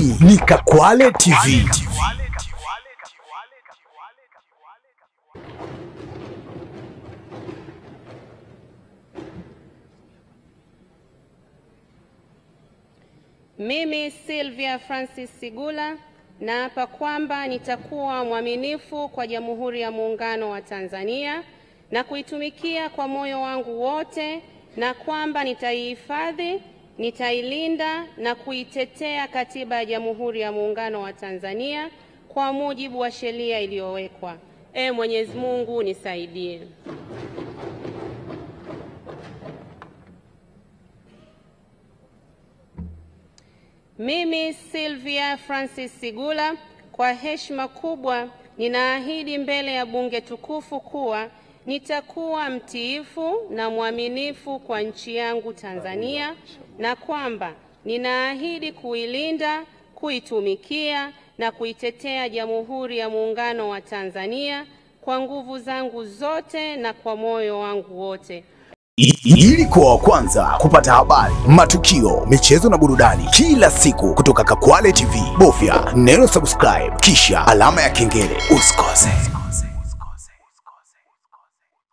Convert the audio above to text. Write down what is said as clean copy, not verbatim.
Hii ni Kakwale TV. Mimi Sylvia Francis Sigula naapa kwamba nitakuwa mwaminifu kwa Jamhuri ya Muungano wa Tanzania na kuitumikia kwa moyo wangu wote, na kwamba nitaihifadhi, nitailinda na kuitetea Katiba ya Jamhuri ya Muungano wa Tanzania kwa mujibu wa sheria iliyowekwa. Mwenyezi Mungu nisaidie. Mimi Sylvia Francis Sigula kwa heshima kubwa ninaahidi mbele ya bunge tukufu kuwa nitakuwa mtiifu na mwaminifu kwa nchi yangu Tanzania, na kwamba ninaahidi kuilinda, kuitumikia na kuitetea Jamhuri ya Muungano wa Tanzania kwa nguvu zangu zote na kwa moyo wangu wote. Ili kuwa wa kwanza kupata habari, matukio, michezo na burudani kila siku kutoka Kakwale TV, bofya neno subscribe kisha alama ya kengele. Usikose.